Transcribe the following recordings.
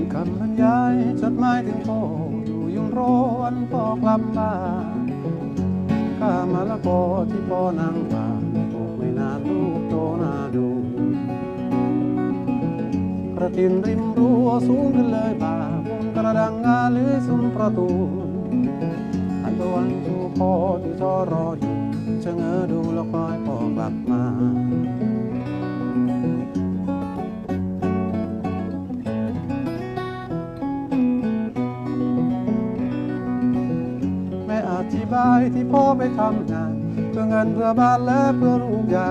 านคำบรรยายจดหมายถึงพ่ออยู่ยุ่งรอวันพ่อกลับบ้านข้ามาละกอที่พ่อนั่งบ้านปลูกไม่นานลูกโตน่าดูกระถินริมรั้วสูงขึ้นเลยบ่าบนกระดังงาหรือซุ้มประตูอันตะวันจูพ่อที่ทอรออยู่ชะเง้อดูแล้วคอยพ่อกลับมาอธิบายที่พ่อไปทำงานเพื่อเงินเพื่อบ้านและเพื่อลูกยา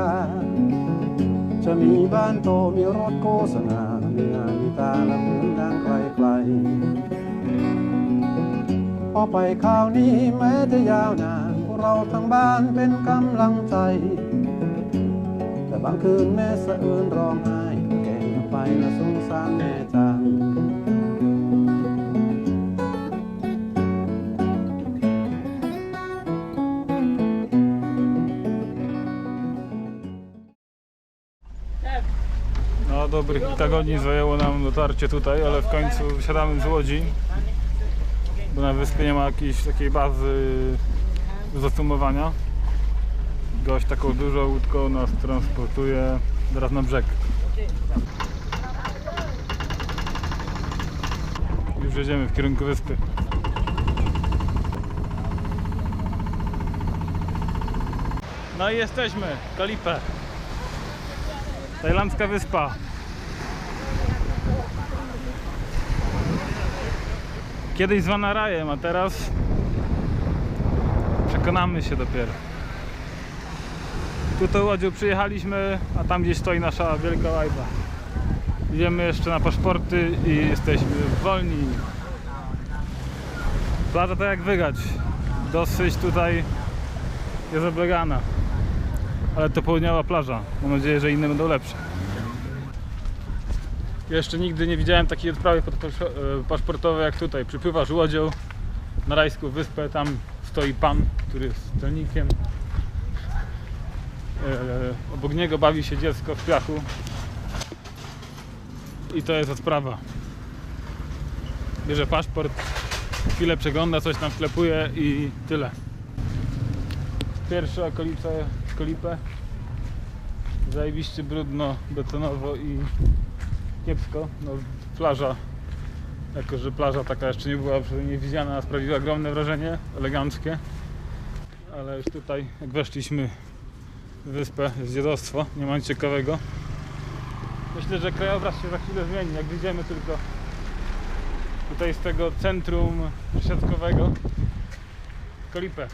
จะมีบ้านโตมีรถโฆษณามีงานมีตาและเหมือนดังไกลๆพอไปข่าวนี้แม้จะยาวนานพวกเราทั้งบ้านเป็นกำลังใจแต่บางคืนแม่สะอื้นร้องไห้แก่ไปและสงสารแม่จังDobrych tygodni zajęło nam dotarcie tutaj, ale w końcu wysiadamy z łodzi, bo na wyspie nie ma jakiejś takiej bazy zacumowania. Gość taką dużą łódką nas transportuje teraz na brzeg. Już jedziemy w kierunku wyspy. No i jesteśmy, Kalipe. Tajlandzka wyspa. Kiedyś zwana rajem, a teraz przekonamy się dopiero. Tutaj łodzią przyjechaliśmy, a tam gdzieś stoi nasza wielka łajba. Idziemy jeszcze na paszporty i jesteśmy wolni. Plaża tak jak wygać. Dosyć tutaj jest oblegana. Ale to południowa plaża. Mam nadzieję, że inne będą lepsze. Jeszcze nigdy nie widziałem takiej odprawy paszportowej jak tutaj. Przypływasz łodzią na rajską wyspę, tam stoi pan, który jest celnikiem. Obok niego bawi się dziecko w piachu. I to jest odprawa. Bierze paszport, chwilę przegląda, coś tam wklepuje i tyle. Pierwsze okolice Kalipe. Zajebiście brudno, betonowo i kiepsko. No, plaża, jako że plaża taka jeszcze nie była przeze mnie widziana, sprawiła ogromne wrażenie, eleganckie. Ale już tutaj, jak weszliśmy w wyspę, jest dziadostwo, nie ma nic ciekawego. Myślę, że krajobraz się za chwilę zmieni, jak wyjdziemy tylko tutaj z tego centrum przesiadkowego Kalipe.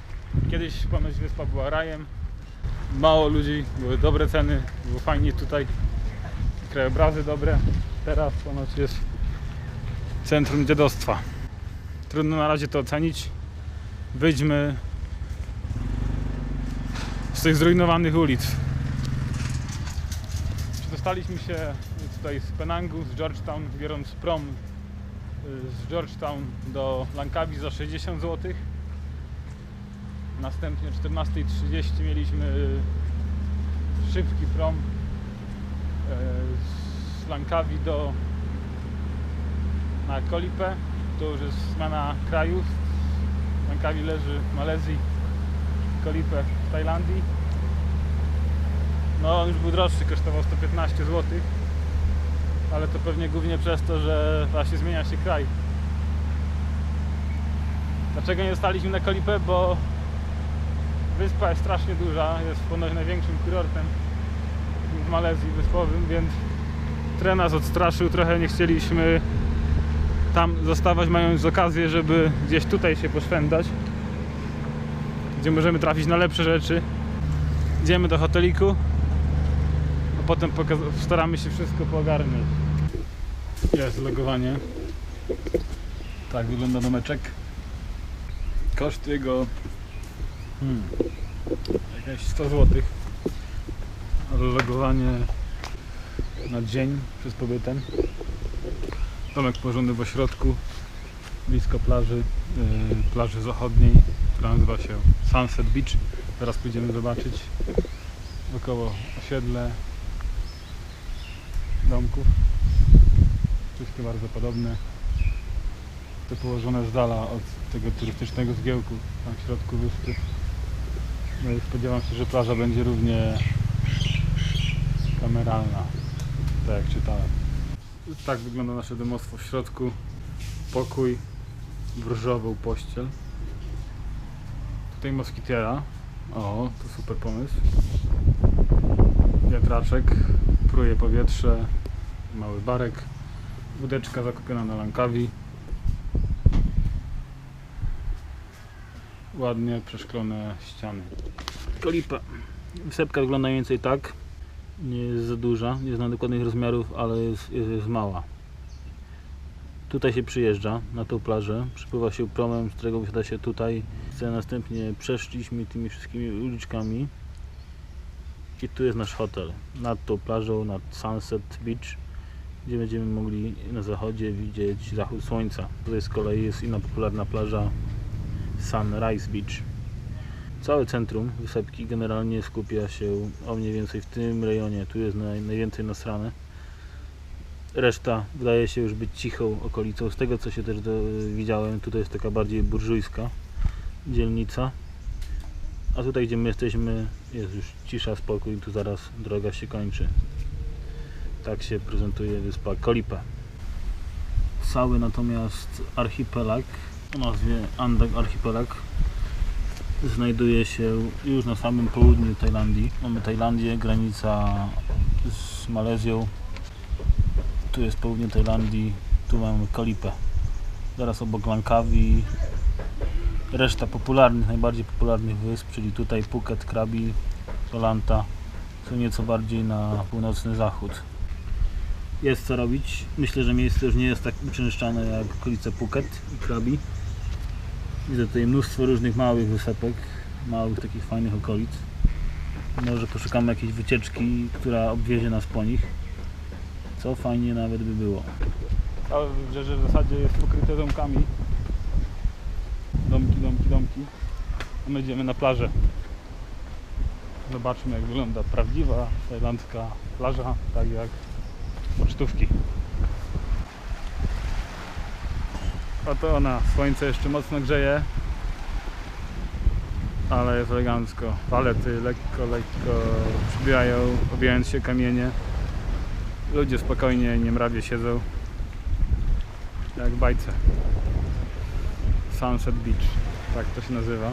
Kiedyś ponoć wyspa była rajem, mało ludzi, były dobre ceny, było fajnie tutaj, krajobrazy dobre. Teraz ponoć jest centrum dziadostwa. Trudno na razie to ocenić. Wyjdźmy z tych zrujnowanych ulic. Przedostaliśmy się tutaj z Penangu, z Georgetown, biorąc prom z Georgetown do Langkawi za 60 zł. Następnie o 14:30 mieliśmy szybki prom z Langkawi na Kalipe. To już jest zmiana krajów. Langkawi leży w Malezji, Kalipe w Tajlandii. No on już był droższy, kosztował 115 zł. Ale to pewnie głównie przez to, że właśnie zmienia się kraj. Dlaczego nie zostaliśmy na Kalipe? Bo wyspa jest strasznie duża, jest ponoć największym kurortem w Malezji wyspowym, więc trochę nas odstraszył, trochę nie chcieliśmy tam zostawać, mając okazję, żeby gdzieś tutaj się poszwędzać, gdzie możemy trafić na lepsze rzeczy. Idziemy do hoteliku, a potem staramy się wszystko poogarnąć. Jest logowanie. Tak wygląda domeczek. Koszt jego jakieś 100 zł. Ale logowanie na dzień przez pobytem. Domek położony w ośrodku, blisko plaży zachodniej, która nazywa się Sunset Beach. Teraz pójdziemy zobaczyć wokoło osiedle domków. Wszystkie bardzo podobne. To położone z dala od tego turystycznego zgiełku tam w środku wyspy. No i spodziewam się, że plaża będzie równie kameralna, tak jak czytałem. Tak wygląda nasze domostwo w środku. Pokój, brązową pościel. Tutaj moskitiera. O, to super pomysł. Wiatraczek, pruje powietrze, mały barek, wódeczka zakupiona na Langkawi. Ładnie przeszklone ściany. Kolipa. Wysepka wygląda mniej więcej tak. Nie jest za duża, nie znam dokładnych rozmiarów, ale jest mała. Tutaj się przyjeżdża na tą plażę, przypływa się promem, z którego wysiada się tutaj. Następnie przeszliśmy tymi wszystkimi uliczkami i tu jest nasz hotel. Nad tą plażą, nad Sunset Beach, gdzie będziemy mogli na zachodzie widzieć zachód słońca. Tutaj z kolei jest inna popularna plaża Sunrise Beach. Całe centrum wysepki generalnie skupia się mniej więcej w tym rejonie. Tu jest najwięcej nasrane. Reszta wydaje się już być cichą okolicą. Z tego co się też widziałem, tutaj jest taka bardziej burżujska dzielnica. A tutaj gdzie my jesteśmy jest już cisza, spokój, tu zaraz droga się kończy. Tak się prezentuje wyspa Kolipa. Cały natomiast archipelag o nazwie Andak Archipelag znajduje się już na samym południu Tajlandii. Mamy Tajlandię, granica z Malezją. Tu jest południe Tajlandii, tu mamy Kolipę. Zaraz obok Langkawi reszta popularnych, najbardziej popularnych wysp, czyli tutaj Phuket, Krabi, Koh Lanta, są nieco bardziej na północny zachód. Jest co robić. Myślę, że miejsce już nie jest tak uczęszczane jak okolice Phuket i Krabi. Widzę tutaj mnóstwo różnych małych wysepek, małych takich fajnych okolic. Może poszukamy jakiejś wycieczki, która obwiezie nas po nich. Co fajnie nawet by było. Całe wybrzeże w zasadzie jest pokryte domkami. Domki. A my idziemy na plażę. Zobaczmy, jak wygląda prawdziwa tajlandzka plaża, tak jak pocztówki. Oto ona, słońce jeszcze mocno grzeje, ale jest elegancko. Palety lekko przybijają, obijając się kamienie. Ludzie spokojnie, niemrawie siedzą, jak w bajce. Sunset Beach, tak to się nazywa.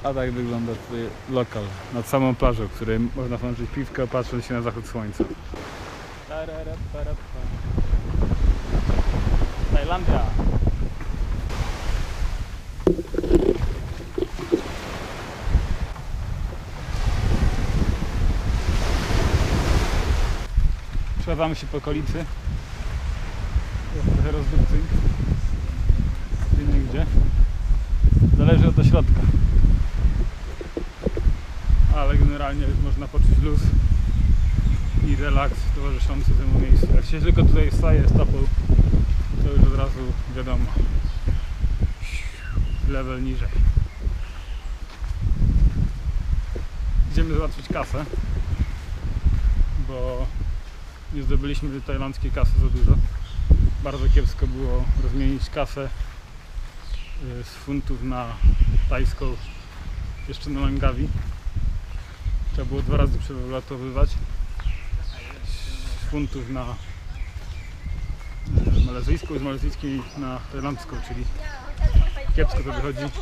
A tak wygląda tutaj lokal, nad samą plażą, w której można włączyć piwko, patrząc się na zachód słońca. Tajlandia. Przebywamy się po okolicy. Jest trochę rozdupcy. Gdzie? Zależy od ośrodka. Ale generalnie już można poczuć luz i relaks towarzyszący temu miejscu. Jak się tylko tutaj staje stopą, to już od razu wiadomo, level niżej. Idziemy załatwić kasę, bo nie zdobyliśmy tajlandzkiej kasy za dużo. Bardzo kiepsko było rozmienić kasę z funtów na tajską jeszcze na Langkawi. Trzeba było 2 razy przewalutowywać z funtów na malezyjską i z malezyjskiej na tajlandzką, czyli kiepsko to wychodzi.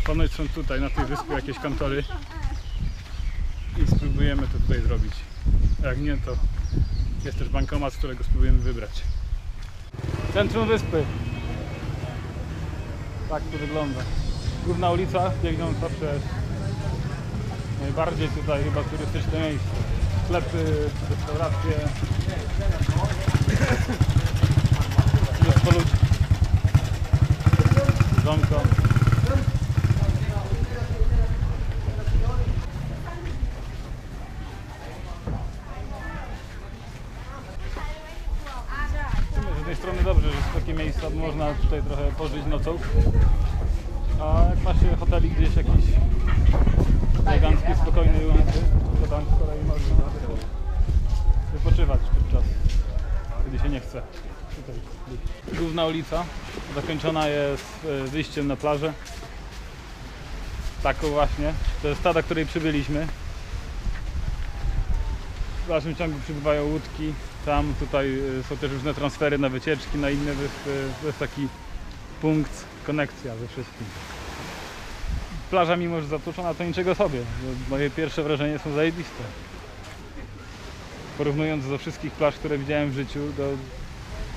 Ponoć są tutaj na tej wyspie jakieś kantory i spróbujemy to tutaj zrobić. A jak nie, to jest też bankomat, z którego spróbujemy wybrać. Centrum wyspy. Tak to wygląda. Główna ulica biegnąca przez najbardziej tutaj chyba turystyczne miejsce. Sklepy, restauracje. Mnóstwo ludzi. Dzwonko. Z jednej strony dobrze, że są takie miejsca, bo można tutaj trochę pożyć nocą. A jak ma się hotelik gdzieś jakiś elegancki, spokojny łączy, to tam z kolei można wypoczywać podczas nie chce. Tutaj. Główna ulica zakończona jest wyjściem na plażę. Taką właśnie. To jest ta, do której przybyliśmy. W dalszym ciągu przybywają łódki. Tam, tutaj są też różne transfery na wycieczki, na inne wyspy. To jest taki punkt, konekcja ze wszystkim. Plaża, mimo że zatłoczona, to niczego sobie. Moje pierwsze wrażenia są zajebiste. Porównując do wszystkich plaż, które widziałem w życiu, to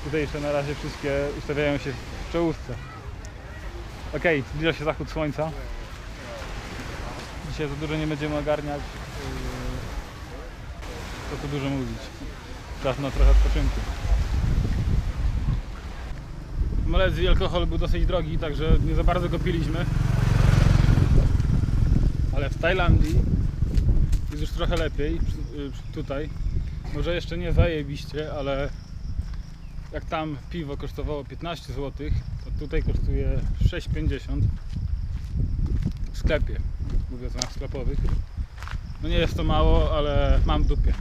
tutejsze na razie wszystkie ustawiają się w czołówce. Okej, zbliża się zachód słońca. Dzisiaj za dużo nie będziemy ogarniać. Co tu dużo mówić. Czas na trochę odpoczynku. W Malezji alkohol był dosyć drogi, także nie za bardzo go piliśmy. Ale w Tajlandii jest już trochę lepiej. Tutaj może jeszcze nie zajebiście, ale jak tam piwo kosztowało 15 zł, to tutaj kosztuje 6,50 w sklepie, mówię o cenach sklepowych. No nie jest to mało, ale mam w dupie.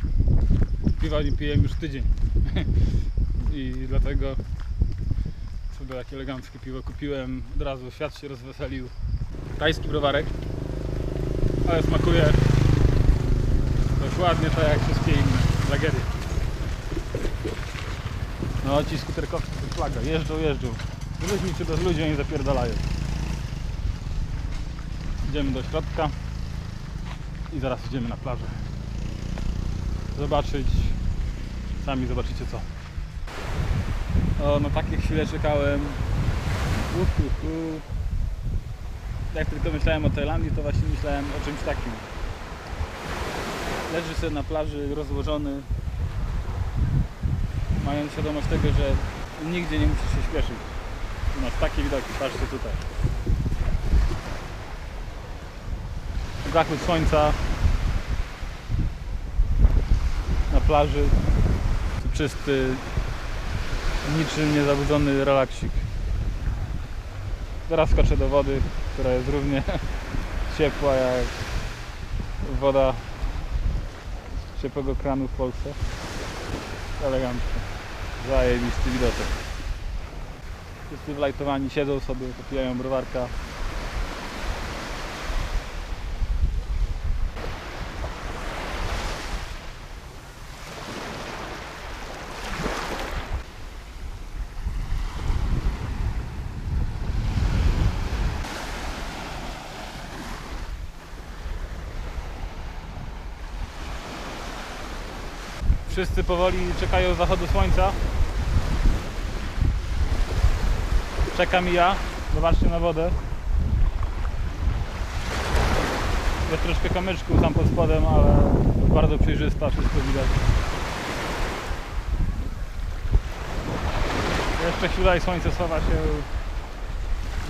Piwa nie piję już tydzień i dlatego sobie takie eleganckie piwo kupiłem. Od razu świat się rozweselił. Tajski browarek, ale smakuje dokładnie tak jak wszystkie inne lagery. No ci skuterkowcy to flaga, jeżdżą. Z ludźmi czy bez ludzi oni zapierdalają. Idziemy do środka i zaraz idziemy na plażę. Zobaczyć, sami zobaczycie co. O, na takie chwile czekałem. Jak tylko myślałem o Tajlandii, to właśnie myślałem o czymś takim. Leży sobie na plaży rozłożony, mając świadomość tego, że nigdzie nie musisz się śpieszyć. Masz takie widoki, patrzcie tutaj. Zachód słońca na plaży, czysty, niczym niezabudzony relaksik. Teraz skoczę do wody, która jest równie ciepła jak woda z ciepłego kranu w Polsce. Elegancko. Zajebisty widoczek. Wszyscy wlajtowani siedzą sobie, popijają browarka. Wszyscy powoli czekają zachodu słońca. Czekam i ja. Zobaczcie na wodę. Jest troszkę kamyczków tam pod spodem, ale bardzo przejrzysta, wszystko widać. Jeszcze chwila i słońce schowa się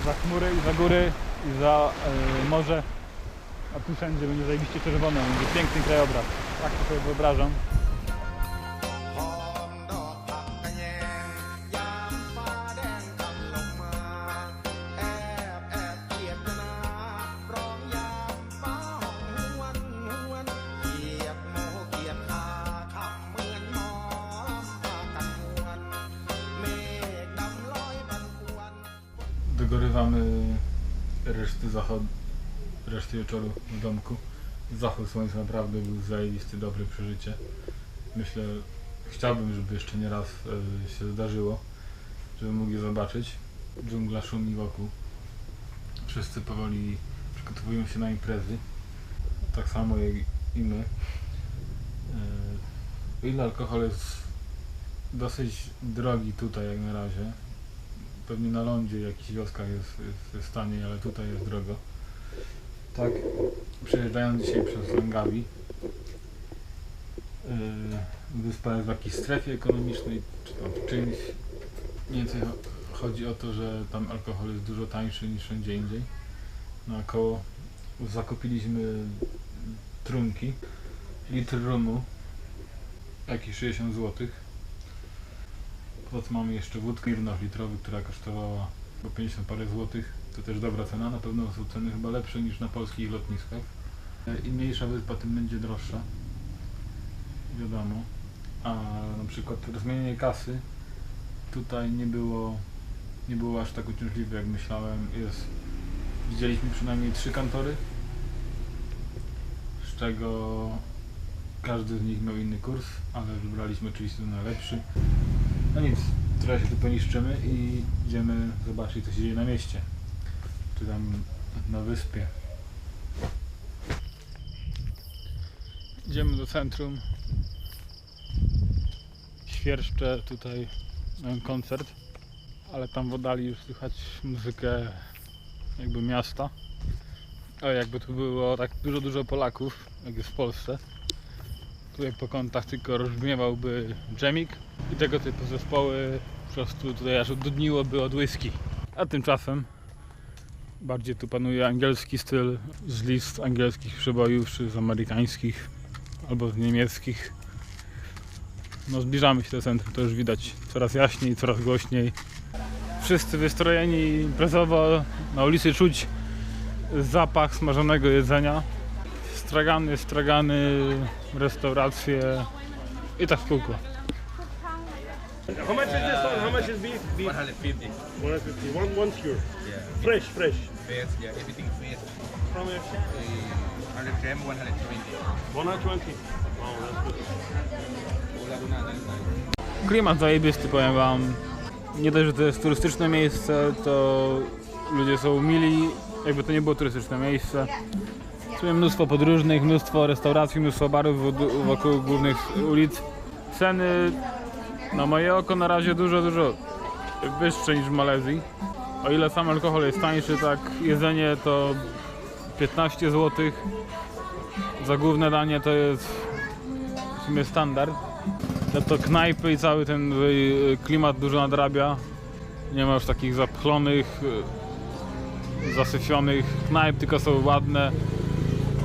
za chmury i za góry i za morze. A tu wszędzie będzie zajebiście czerwone, będzie piękny krajobraz. Tak to sobie wyobrażam. Dogorywamy reszty wieczoru w domku. Zachód słońca naprawdę był zajebisty, dobre przeżycie. Myślę, chciałbym, żeby jeszcze nie raz się zdarzyło, żebym mógł je zobaczyć. Dżungla szumi wokół. Wszyscy powoli przygotowują się na imprezy. Tak samo jak i my. O ile alkohol jest dosyć drogi tutaj jak na razie. Pewnie na lądzie w jakichś wioskach jest taniej, ale tutaj jest drogo. Tak, przejeżdżając dzisiaj przez Langkawi, wyspa jest w jakiejś strefie ekonomicznej, czy tam w czymś. Mniej więcej chodzi o to, że tam alkohol jest dużo tańszy niż wszędzie indziej. Na koło zakupiliśmy trunki, litr rumu, jakieś 60 zł. Potem mamy jeszcze wódkę litrowy, która kosztowała po 50 parę złotych. To też dobra cena, na pewno są ceny chyba lepsze niż na polskich lotniskach. Im mniejsza wyspa, tym będzie droższa. Wiadomo. A na przykład rozmienienie kasy tutaj nie było aż tak uciążliwe jak myślałem. Widzieliśmy przynajmniej 3 kantory, z czego każdy z nich miał inny kurs, ale wybraliśmy oczywiście ten najlepszy. No nic, trochę się tu poniszczymy i idziemy zobaczyć, co się dzieje na mieście, czy tam na wyspie. Idziemy do centrum. Świerszcze tutaj mają koncert, ale tam w oddali już słychać muzykę jakby miasta. O, jakby tu było tak dużo Polaków, jak jest w Polsce. Tutaj po kątach tylko rozbrzmiewałby dżemik i tego typu zespoły po prostu tutaj aż oddudniłoby od whisky. A tymczasem bardziej tu panuje angielski styl z list angielskich przebojów, czy z amerykańskich, albo z niemieckich. No zbliżamy się do centrum, to już widać coraz jaśniej, coraz głośniej. Wszyscy wystrojeni imprezowo, na ulicy czuć zapach smażonego jedzenia. Stragany, restauracje i tak w kółko. How much is this one? How much is beef? 150. 150. One pure. Yeah. Fresh. Fresh, yeah, everything fresh. From here? 100 gram, 120. 120. Wow, that's good. Laguna, that's nice. Klimat zajebisty, powiem wam. Nie dość, że to jest turystyczne miejsce, to ludzie są mili, jakby to nie było turystyczne miejsce. W sumie mnóstwo podróżnych, mnóstwo restauracji, mnóstwo barów wokół głównych ulic. Ceny na moje oko na razie dużo wyższe niż w Malezji. O ile sam alkohol jest tańszy, tak jedzenie to 15 zł. Za główne danie to jest w sumie standard. To knajpy i cały ten klimat dużo nadrabia. Nie ma już takich zapchlonych, zasyfionych knajp, tylko są ładne,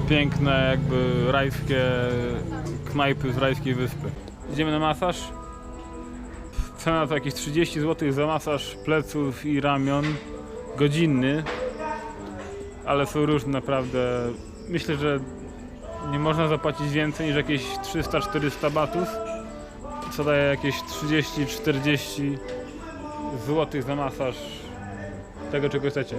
piękne, jakby rajskie knajpy z rajskiej wyspy. Idziemy na masaż. Cena to jakieś 30 zł za masaż pleców i ramion godzinny, ale są różne naprawdę. Myślę, że nie można zapłacić więcej niż jakieś 300-400 batów, co daje jakieś 30-40 zł za masaż tego, czego chcecie.